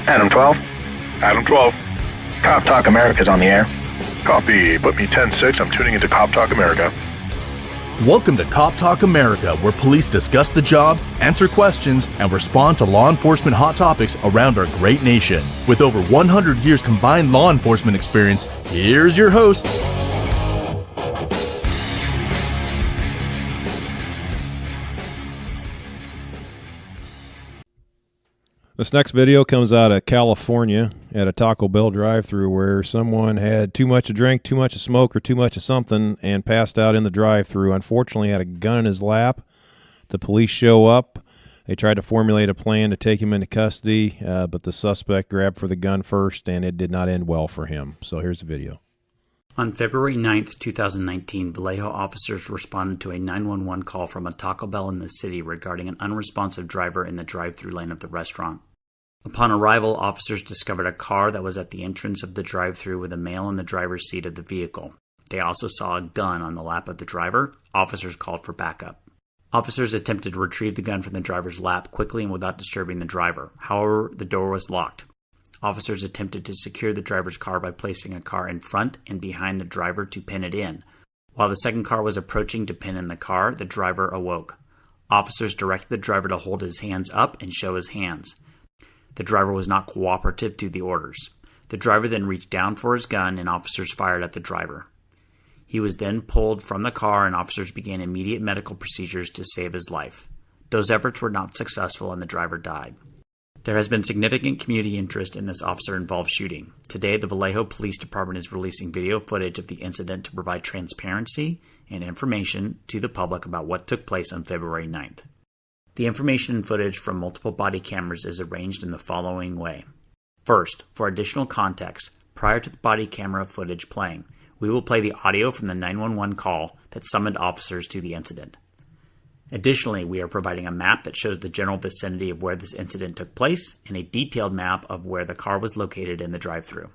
Adam 12. Adam 12. Cop Talk America's on the air. Copy. Put me 10-6. I'm tuning into Cop Talk America. Welcome to Cop Talk America, where police discuss the job, answer questions, and respond to law enforcement hot topics around our great nation. With over 100 years combined law enforcement experience, here's your host. This next video comes out of California at a Taco Bell drive-thru where someone had too much to drink, too much to smoke, or too much of something and passed out in the drive-thru. Unfortunately, had a gun in his lap. The police show up. They tried to formulate a plan to take him into custody, but the suspect grabbed for the gun first, and it did not end well for him. So here's the video. On February 9th, 2019, Vallejo officers responded to a 911 call from a Taco Bell in the city regarding an unresponsive driver in the drive-thru lane of the restaurant. Upon arrival, officers discovered a car that was at the entrance of the drive-thru with a male in the driver's seat of the vehicle. They also saw a gun on the lap of the driver. Officers called for backup. Officers attempted to retrieve the gun from the driver's lap quickly and without disturbing the driver. However, the door was locked. Officers attempted to secure the driver's car by placing a car in front and behind the driver to pin it in. While the second car was approaching to pin in the car, the driver awoke. Officers directed the driver to hold his hands up and show his hands. The driver was not cooperative to the orders. The driver then reached down for his gun and officers fired at the driver. He was then pulled from the car and officers began immediate medical procedures to save his life. Those efforts were not successful and the driver died. There has been significant community interest in this officer-involved shooting. Today, the Vallejo Police Department is releasing video footage of the incident to provide transparency and information to the public about what took place on February 9th. The information and footage from multiple body cameras is arranged in the following way. First, for additional context, prior to the body camera footage playing, we will play the audio from the 911 call that summoned officers to the incident. Additionally, we are providing a map that shows the general vicinity of where this incident took place and a detailed map of where the car was located in the drive-thru.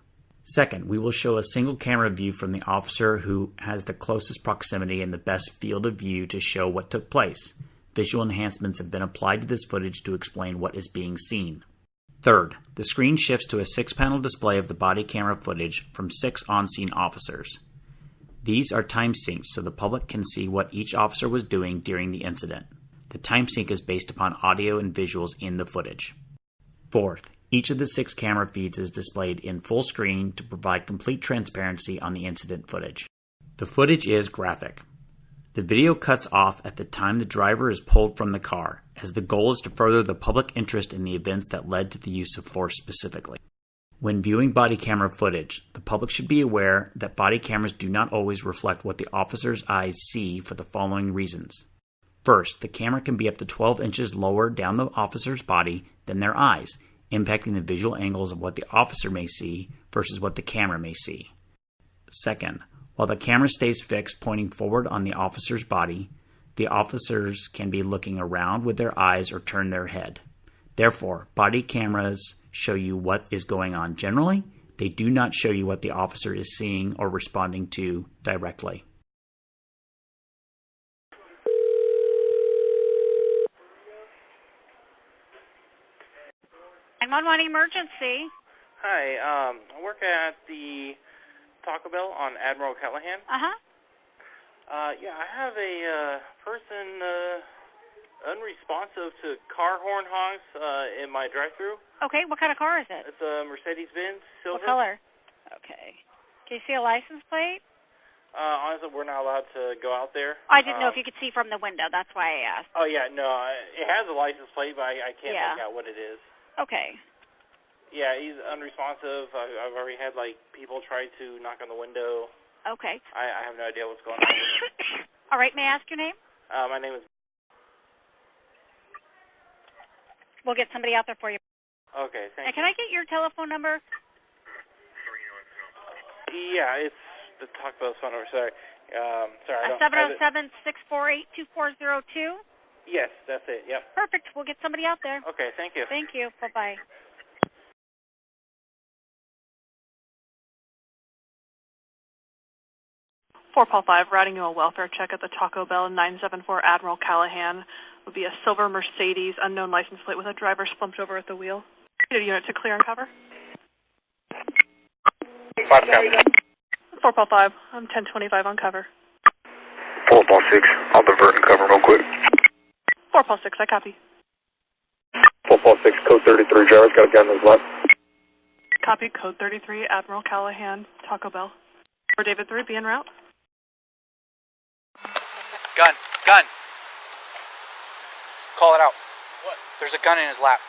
Second, we will show a single camera view from the officer who has the closest proximity and the best field of view to show what took place. Visual enhancements have been applied to this footage to explain what is being seen. Third, the screen shifts to a 6-panel display of the body camera footage from 6 on-scene officers. These are time synced so the public can see what each officer was doing during the incident. The time sync is based upon audio and visuals in the footage. Fourth, each of the 6 camera feeds is displayed in full screen to provide complete transparency on the incident footage. The footage is graphic. The video cuts off at the time the driver is pulled from the car, as the goal is to further the public interest in the events that led to the use of force specifically. When viewing body camera footage, the public should be aware that body cameras do not always reflect what the officer's eyes see for the following reasons. First, the camera can be up to 12 inches lower down the officer's body than their eyes, impacting the visual angles of what the officer may see versus what the camera may see. Second, while the camera stays fixed pointing forward on the officer's body, the officers can be looking around with their eyes or turn their head. Therefore, body cameras show you what is going on generally. They do not show you what the officer is seeing or responding to directly. 911 emergency. Hi, I work at the Taco Bell on Admiral Callahan. Yeah, I have a person unresponsive to car horn honks in my drive-thru. Okay, what kind of car is it? It's a Mercedes-Benz Silver. What color? Okay. Can you see a license plate? Honestly, we're not allowed to go out there. I didn't know if you could see from the window. That's why I asked. Oh, yeah, no, it has a license plate, but I can't make out what it is. Okay. Yeah, he's unresponsive. I've already had, people try to knock on the window. Okay. I have no idea what's going on. All right, may I ask your name? My name is... We'll get somebody out there for you. Okay, thank you. Can I get your telephone number? Yeah, it's the Taco Bell's phone number, sorry. Sorry, 707-648-2402? Yes, that's it, yep. Perfect. We'll get somebody out there. Okay, thank you. Thank you. Bye-bye. Four Paul 5, routing you a welfare check at the Taco Bell, 974 Admiral Callahan. Would be a silver Mercedes, unknown license plate with a driver slumped over at the wheel. Need a unit to clear and cover. 5 copy. 4 Paul 5. I'm 1025 on cover. 4 Paul 6. I'll divert and cover real quick. 4 Paul 6. I copy. 4 Paul 6, code 33. Jarvis got a gun in his left. Copy. Code 33. Admiral Callahan. Taco Bell. For David 3. Be en route. Gun. Gun. Call it out. What? There's a gun in his lap.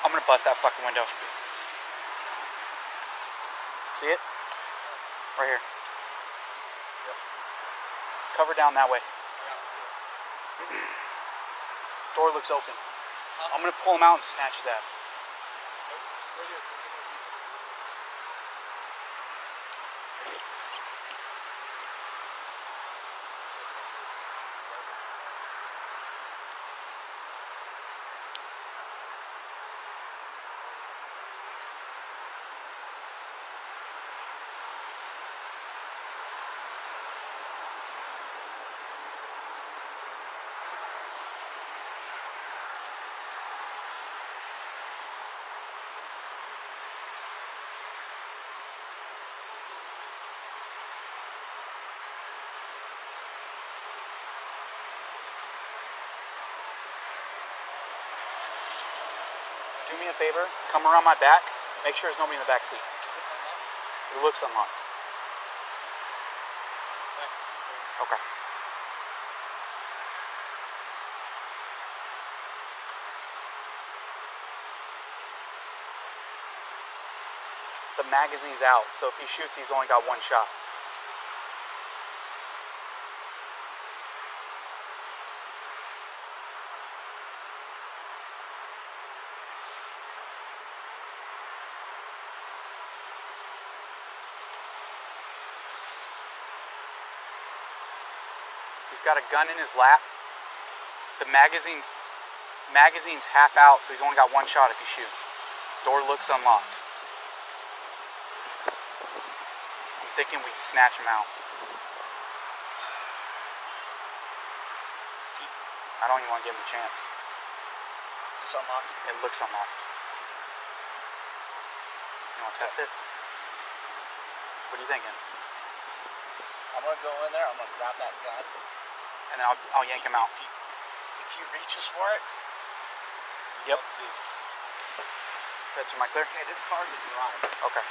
I'm gonna bust that fucking window. See it? Right here. Yep. Cover down that way. Door looks open. I'm gonna pull him out and snatch his ass. Do me a favor, come around my back, make sure there's nobody in the back seat. It looks unlocked. Okay. The magazine's out, so if he shoots, he's only got one shot. He's got a gun in his lap. The magazine's half out, so he's only got one shot if he shoots. Door looks unlocked. I'm thinking we snatch him out. I don't even want to give him a chance. Is this unlocked? It looks unlocked. You want to test it? What are you thinking? I'm going to go in there, I'm going to grab that gun. And then I'll yank him out. If he reaches for it. Yep. Patcher, am I clear? Okay, this car's a drive. Okay.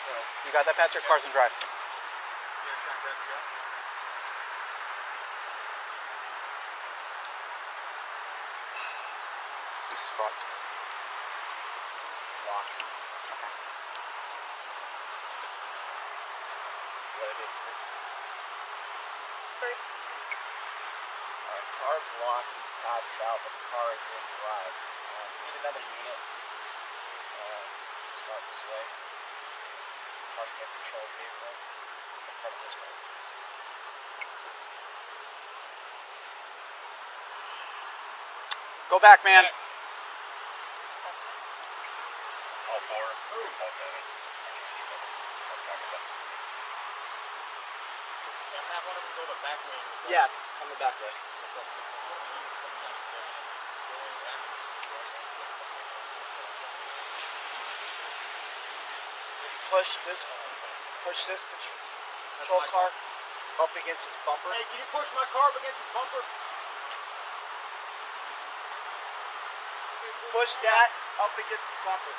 So. You got that, Patcher? Car's in drive. This is fucked. It's locked. Okay. What I did. Car's locked, he's passed out, but the car is in drive. We need another unit to start this way. Try to get control vehicle in front of this way. Go back, man. All 4. Okay. Have one of them go the back way. Yeah, come the back way. Push this patrol car up against his bumper. Hey, can you push my car up against his bumper? Push that up against his bumper.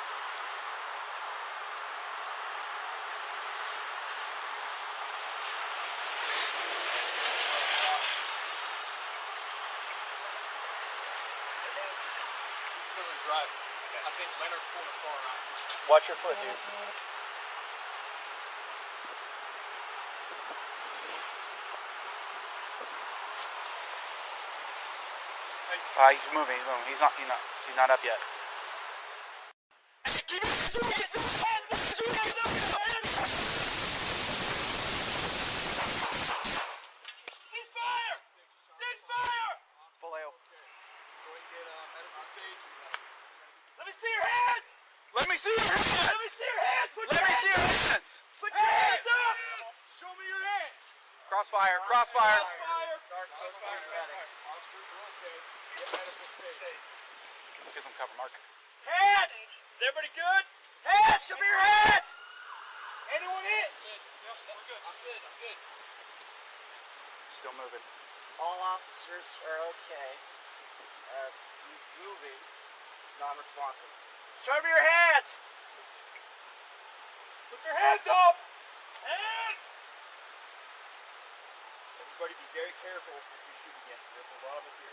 Drive. Okay. I think Leonard's pulling his car around. Watch your foot, dude. He's moving. He's not up yet. Vallejo. Let me see your hands! Let me see your hands! Let me see your hands! Let me see your hands! Put your hands up! Show me your hands! Crossfire, crossfire. Let's get some cover, Mark. Hands! Is everybody good? Hands! Show me your hands! Anyone in? Yep, we're good. I'm good. Still moving. All officers are okay. He's moving. He's non-responsive. Show me your hands! Put your hands up! Hands! Everybody be very careful if you shoot again. There's a lot of us here.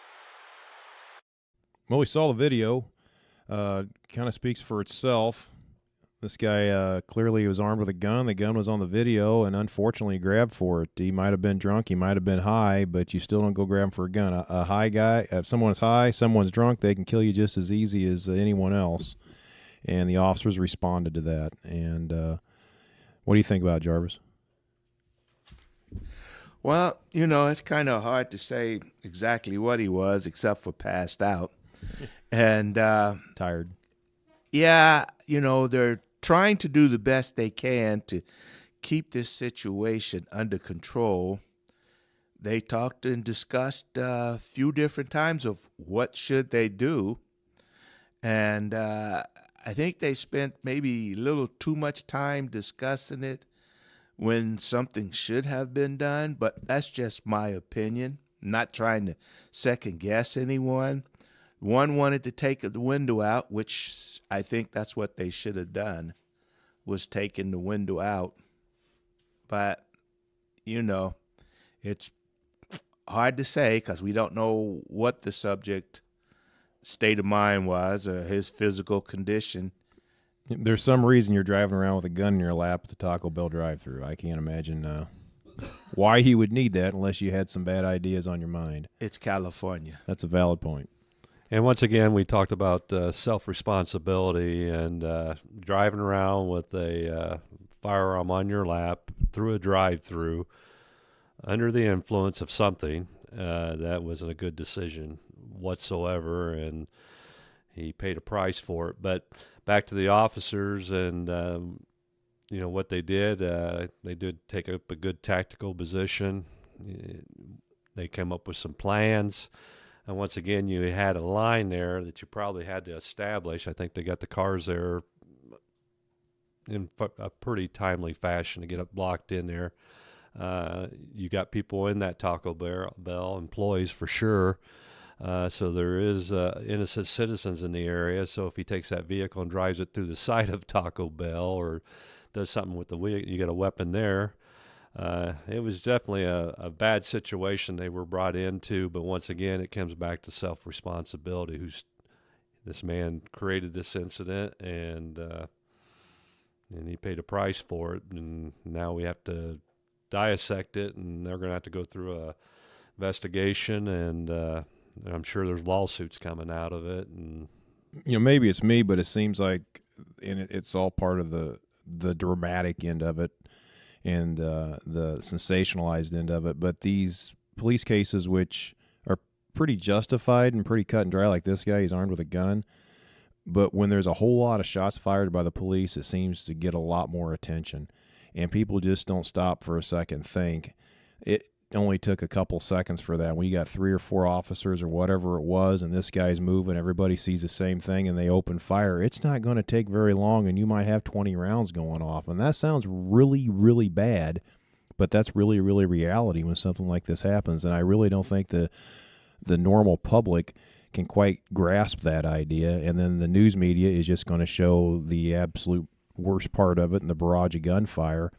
Well, we saw the video. Kind of speaks for itself. This guy clearly was armed with a gun. The gun was on the video, and unfortunately grabbed for it. He might have been drunk. He might have been high, but you still don't go grab him for a gun. A high guy, if someone's high, someone's drunk, they can kill you just as easy as anyone else. And the officers responded to that. And what do you think about it, Jarvis? Well, you know, it's kind of hard to say exactly what he was, except for passed out. And tired. Yeah, you know, they're trying to do the best they can to keep this situation under control. They talked and discussed a few different times of what should they do. And I think they spent maybe a little too much time discussing it when something should have been done, but that's just my opinion. I'm not trying to second guess anyone. One wanted to take the window out, which I think that's what they should have done, was taking the window out. But, you know, it's hard to say because we don't know what the subject state of mind was or his physical condition. There's some reason you're driving around with a gun in your lap at the Taco Bell drive-thru. I can't imagine why he would need that unless you had some bad ideas on your mind. It's California. That's a valid point. And once again, we talked about self-responsibility and driving around with a firearm on your lap through a drive-thru under the influence of something. That wasn't a good decision whatsoever, and he paid a price for it. But back to the officers and you know what they did take up a good tactical position. They came up with some plans. And once again, you had a line there that you probably had to establish. I think they got the cars there in a pretty timely fashion to get it blocked in there. You got people in that Taco Bell, employees for sure. So there is innocent citizens in the area. So if he takes that vehicle and drives it through the side of Taco Bell or does something with the wheel, you got a weapon there. It was definitely a bad situation they were brought into, but once again, it comes back to self-responsibility. This man created this incident, and he paid a price for it, and now we have to dissect it, and they're going to have to go through a investigation, and I'm sure there's lawsuits coming out of it. And you know, maybe it's me, but it seems like it's all part of the dramatic end of it. And the sensationalized end of it. But these police cases, which are pretty justified and pretty cut and dry, like this guy, he's armed with a gun. But when there's a whole lot of shots fired by the police, it seems to get a lot more attention. And people just don't stop for a second and think. It only took a couple seconds for that. When you got 3 or 4 officers or whatever it was, and this guy's moving, everybody sees the same thing, and they open fire. It's not going to take very long, and you might have 20 rounds going off. And that sounds really, really bad, but that's really, really reality when something like this happens. And I really don't think the normal public can quite grasp that idea. And then the news media is just going to show the absolute worst part of it and the barrage of gunfire.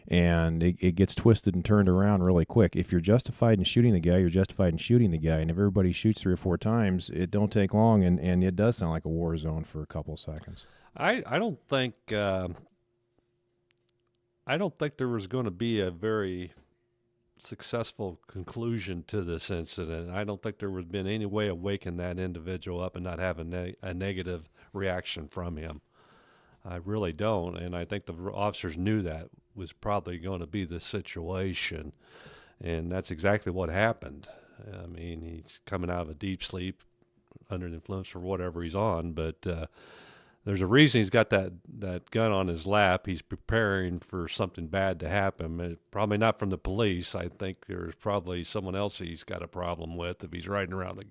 And it gets twisted and turned around really quick. If you're justified in shooting the guy, you're justified in shooting the guy. And if everybody shoots 3 or 4 times, it don't take long, and it does sound like a war zone for a couple of seconds. I don't think there was going to be a very successful conclusion to this incident. I don't think there would have been any way of waking that individual up and not having a negative reaction from him. I really don't, and I think the officers knew that was probably going to be the situation, and that's exactly what happened. I mean, he's coming out of a deep sleep under the influence or whatever he's on, but There's a reason he's got that gun on his lap. He's preparing for something bad to happen. And probably not from the police. I think there's probably someone else he's got a problem with if he's riding around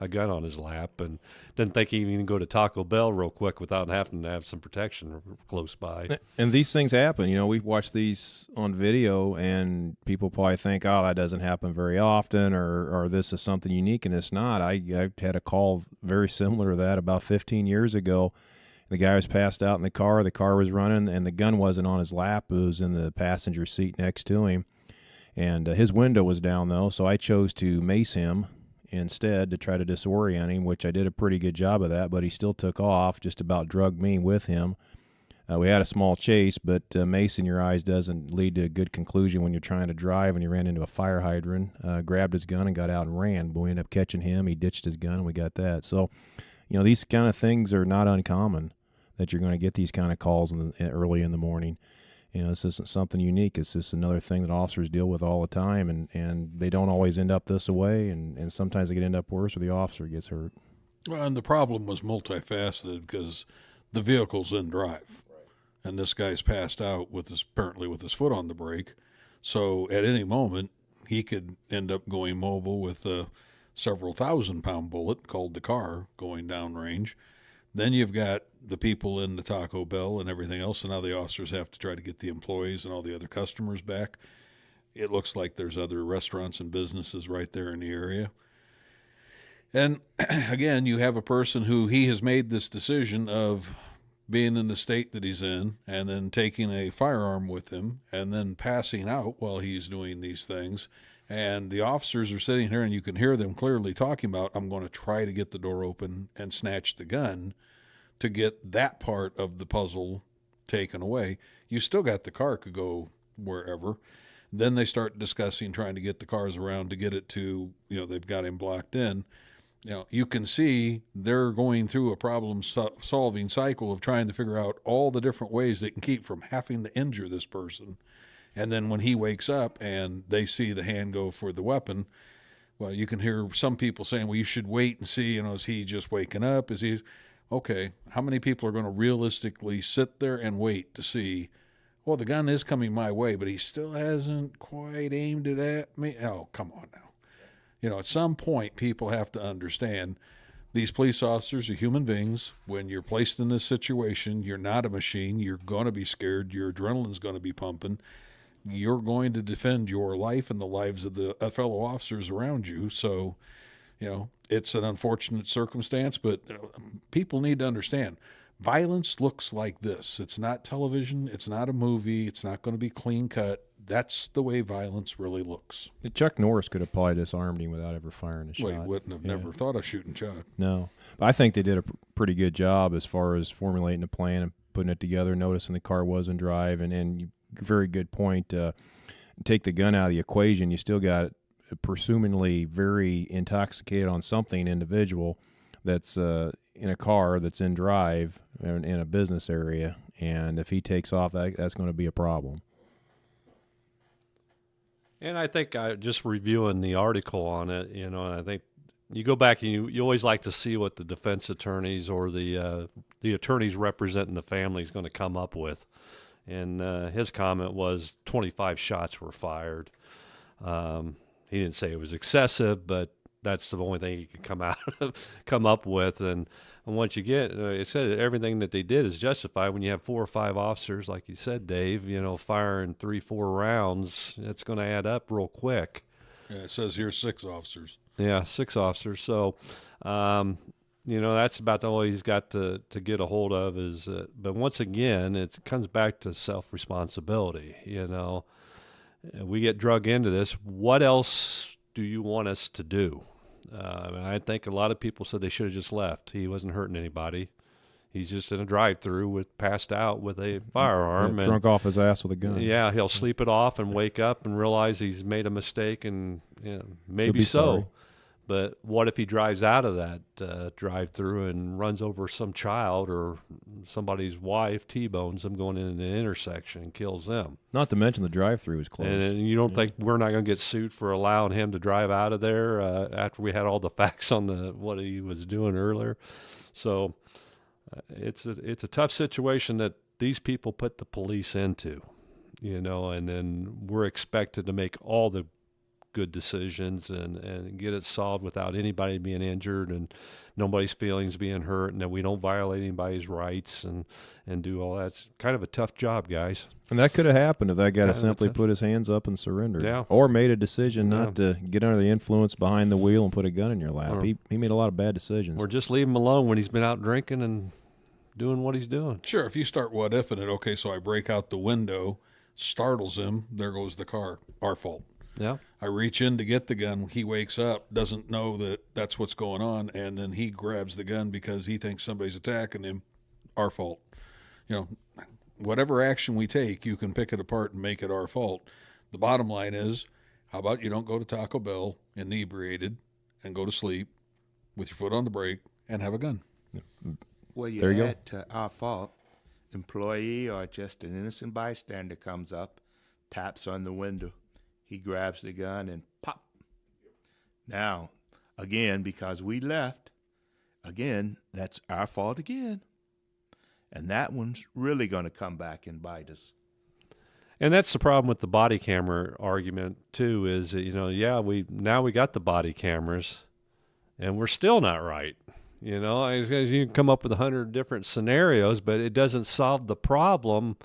a gun on his lap. And didn't think he can go to Taco Bell real quick without having to have some protection close by. And these things happen. You know, we watch these on video, and people probably think, oh, that doesn't happen very often, or this is something unique, and it's not. I've had a call very similar to that about 15 years ago. The guy was passed out in the car was running, and the gun wasn't on his lap. It was in the passenger seat next to him. And his window was down, though, so I chose to mace him instead to try to disorient him, which I did a pretty good job of that, but he still took off, just about drugged me with him. We had a small chase, but mace in your eyes doesn't lead to a good conclusion when you're trying to drive, and he ran into a fire hydrant, grabbed his gun and got out and ran. But we ended up catching him. He ditched his gun, and we got that. So, you know, these kind of things are not uncommon, that you're going to get these kind of calls early in the morning. You know, this isn't something unique. It's just another thing that officers deal with all the time, and they don't always end up this way, and sometimes they can end up worse, or the officer gets hurt. Well, and the problem was multifaceted because the vehicle's in drive, and this guy's passed out apparently with his foot on the brake. So at any moment, he could end up going mobile with a several thousand-pound bullet called the car going downrange. Then you've got the people in the Taco Bell and everything else, and now the officers have to try to get the employees and all the other customers back. It looks like there's other restaurants and businesses right there in the area. And again, you have a person who he has made this decision of being in the state that he's in and then taking a firearm with him and then passing out while he's doing these things. And the officers are sitting here, and you can hear them clearly talking about, I'm going to try to get the door open and snatch the gun to get that part of the puzzle taken away. You still got the car, could go wherever. Then they start discussing trying to get the cars around to get it to, you know, they've got him blocked in. You know, you can see they're going through a problem-solving cycle of trying to figure out all the different ways they can keep from having to injure this person. And then when he wakes up and they see the hand go for the weapon, well, you can hear some people saying, well, you should wait and see, you know, is he just waking up? Is he, okay, how many people are going to realistically sit there and wait to see, well, the gun is coming my way, but he still hasn't quite aimed it at me? Oh, come on now. You know, at some point, people have to understand these police officers are human beings. When you're placed in this situation, you're not a machine. You're going to be scared. Your adrenaline's going to be pumping. You're going to defend your life and the lives of the fellow officers around you. So, you know, it's an unfortunate circumstance, but people need to understand violence looks like this. It's not television. It's not a movie. It's not going to be clean cut. That's the way violence really looks. Chuck Norris could have probably disarmed him without ever firing a shot. Well, he wouldn't have never thought of shooting Chuck. No. But I think they did a pretty good job as far as formulating a plan and putting it together, noticing the car was in drive, and very good point. Take the gun out of the equation, you still got a presumably very intoxicated on something individual that's in a car that's in drive in a business area, and if he takes off, that's going to be a problem. And I think just reviewing the article on it, you know, I think you go back and you always like to see what the defense attorneys or the attorneys representing the family is going to come up with. And his comment was 25 shots were fired. He didn't say it was excessive, but that's the only thing he could come up with. And once you get, it said everything that they did is justified. When you have 4 or 5 officers, like you said, Dave, you know, firing 3-4 rounds, it's going to add up real quick. Yeah, it says here 6 officers. Yeah, 6 officers. So, you know, that's about all he's got to get a hold of is, but once again, it comes back to self-responsibility. You know, we get drug into this. What else do you want us to do? I think a lot of people said they should have just left. He wasn't hurting anybody. He's just in a drive-through passed out with a firearm. Yeah, drunk off his ass with a gun. Yeah, he'll sleep it off and wake up and realize he's made a mistake, and you know, maybe so. Sorry. But what if he drives out of that drive-through and runs over some child or somebody's wife, T-bones them going in an intersection and kills them? Not to mention the drive-through is closed. And you don't think we're not going to get sued for allowing him to drive out of there after we had all the facts on what he was doing earlier? So it's a tough situation that these people put the police into, and then we're expected to make all the good decisions and get it solved without anybody being injured and nobody's feelings being hurt, and that we don't violate anybody's rights and do all that. It's kind of a tough job, guys. And that could have happened if that guy had simply put his hands up and surrendered. Yeah. Or made a decision not to get under the influence behind the wheel and put a gun in your lap. He made a lot of bad decisions. Or just leave him alone when he's been out drinking and doing what he's doing. Sure, if you start what-ifing it, okay, so I break out the window, startles him, there goes the car. Our fault. Yeah. I reach in to get the gun. He wakes up, doesn't know that that's what's going on, and then he grabs the gun because he thinks somebody's attacking him. Our fault. Whatever action we take, you can pick it apart and make it our fault. The bottom line is, how about you don't go to Taco Bell inebriated and go to sleep with your foot on the brake and have a gun? Well, you There you add to our fault, employee or just an innocent bystander comes up, taps on the window. He grabs the gun and pop. Now, again, because we left, again, that's our fault again. And that one's really going to come back and bite us. And that's the problem with the body camera argument too, is that, we got the body cameras and we're still not right. You can come up with 100 different scenarios, but it doesn't solve the problem.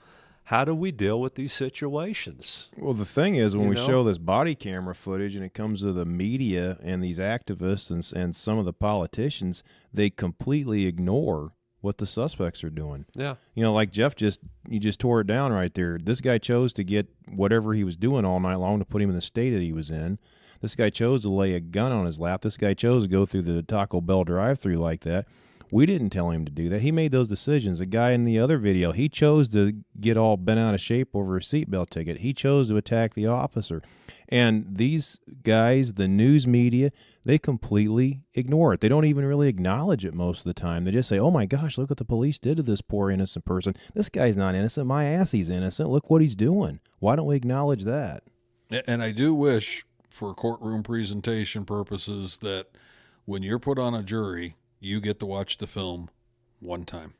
How do we deal with these situations? Well, the thing is, when we show this body camera footage and it comes to the media and these activists and some of the politicians, they completely ignore what the suspects are doing. Yeah. Like Jeff you just tore it down right there. This guy chose to get whatever he was doing all night long to put him in the state that he was in. This guy chose to lay a gun on his lap. This guy chose to go through the Taco Bell drive-thru like that. We didn't tell him to do that. He made those decisions. The guy in the other video, he chose to get all bent out of shape over a seatbelt ticket. He chose to attack the officer. And these guys, the news media, they completely ignore it. They don't even really acknowledge it most of the time. They just say, oh my gosh, look what the police did to this poor innocent person. This guy's not innocent. My ass, he's innocent. Look what he's doing. Why don't we acknowledge that? And I do wish, for courtroom presentation purposes, that when you're put on a jury, you get to watch the film one time.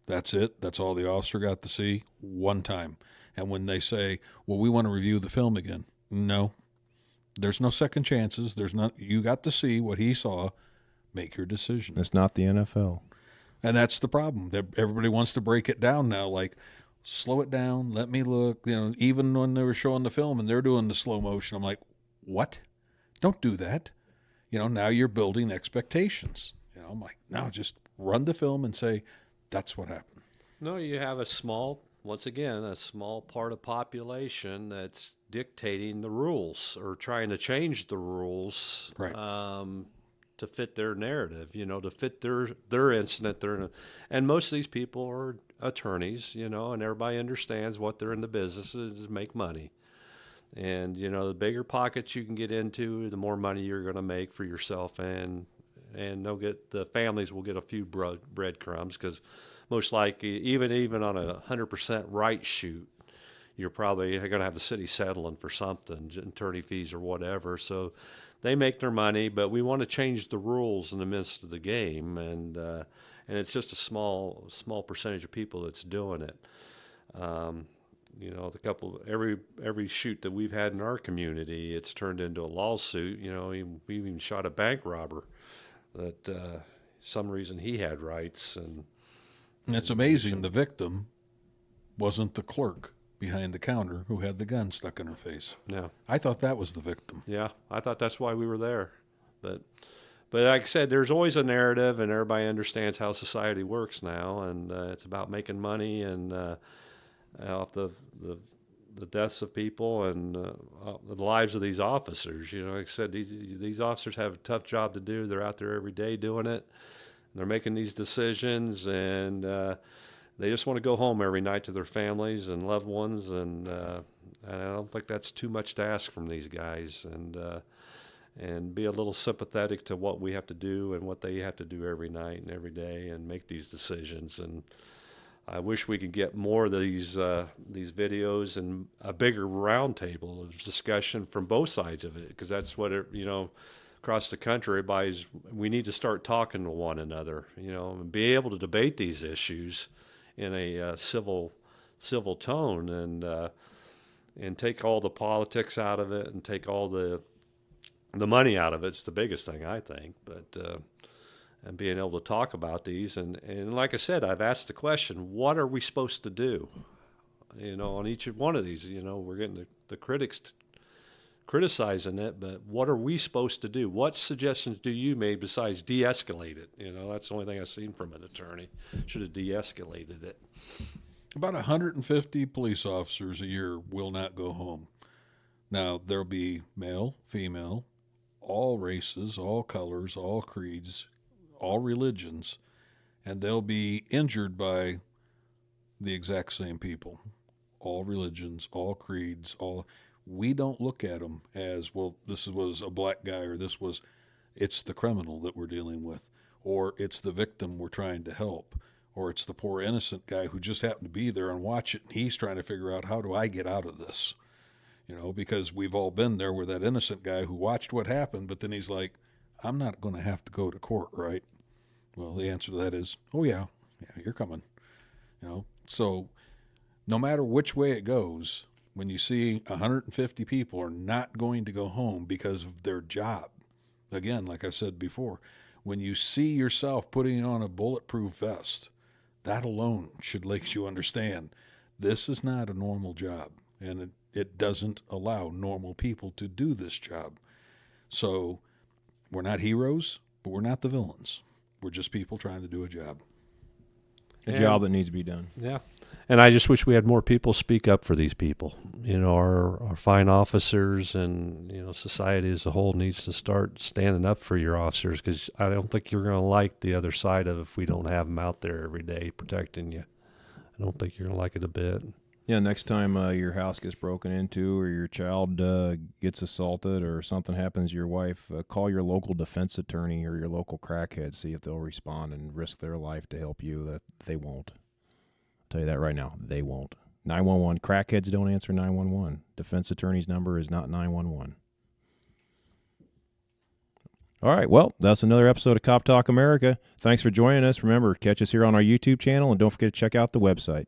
That's it. That's all the officer got to see one time. And when they say, well, we want to review the film again. No, there's no second chances. There's not. You got to see what he saw. Make your decision. It's not the NFL. And that's the problem. Everybody wants to break it down now. Like, slow it down. Let me look. Even when they were showing the film and they're doing the slow motion, I'm like, what? Don't do that. Now you're building expectations. I'm like, no, just run the film and say, that's what happened. No, you have a small part of population that's dictating the rules or trying to change the rules, right, to fit their narrative, to fit their incident. And most of these people are attorneys, and everybody understands what they're in the business is to make money. And, the bigger pockets you can get into, the more money you're going to make for yourself, and the families will get a few breadcrumbs, because most likely, even on a 100% right shoot, you're probably going to have the city settling for something, attorney fees or whatever. So they make their money, but we want to change the rules in the midst of the game, and it's just a small percentage of people that's doing it. Every shoot that we've had in our community, it's turned into a lawsuit. We even shot a bank robber that some reason he had rights. And it's amazing the victim wasn't the clerk behind the counter who had the gun stuck in her face. Yeah. I thought that was the victim. Yeah, I thought that's why we were there. But like I said, there's always a narrative, and everybody understands how society works now, and it's about making money and off the deaths of people and the lives of these officers. Like I said, these officers have a tough job to do. They're out there every day doing it. They're making these decisions, and they just want to go home every night to their families and loved ones. And I don't think that's too much to ask from these guys. And be a little sympathetic to what we have to do and what they have to do every night and every day, and make these decisions. And I wish we could get more of these videos and a bigger roundtable of discussion from both sides of it, because that's what across the country, we need to start talking to one another, and be able to debate these issues in a civil tone, and take all the politics out of it and take all the money out of it. It's the biggest thing, I think. But and being able to talk about these, and like I said, I've asked the question, what are we supposed to do? On each one of these, we're getting the critics criticizing it, but what are we supposed to do? What suggestions do you make besides de-escalate it? That's the only thing I've seen from an attorney. Should have de-escalated it. About 150 police officers a year will not go home. Now, there'll be male, female, all races, all colors, all creeds, all religions, and they'll be injured by the exact same people. All religions, all creeds, we don't look at them as, well, this was a black guy, or it's the criminal that we're dealing with, or it's the victim we're trying to help, or it's the poor innocent guy who just happened to be there and watch it, and he's trying to figure out, how do I get out of this? Because we've all been there with that innocent guy who watched what happened, but then he's like, I'm not going to have to go to court, right? Well, the answer to that is, oh yeah, you're coming. So no matter which way it goes, when you see 150 people are not going to go home because of their job, again, like I said before, when you see yourself putting on a bulletproof vest, that alone should make you understand this is not a normal job, and it doesn't allow normal people to do this job. So we're not heroes, but we're not the villains. We're just people trying to do a job. A job that needs to be done. Yeah. And I just wish we had more people speak up for these people. Our fine officers, and, society as a whole needs to start standing up for your officers, because I don't think you're going to like the other side of it if we don't have them out there every day protecting you. I don't think you're going to like it a bit. Yeah, next time your house gets broken into, or your child gets assaulted, or something happens to your wife, call your local defense attorney or your local crackhead, see if they'll respond and risk their life to help you. That they won't. I'll tell you that right now, they won't. 911, crackheads don't answer 911. Defense attorney's number is not 911. All right, well, that's another episode of Cop Talk America. Thanks for joining us. Remember, catch us here on our YouTube channel, and don't forget to check out the website.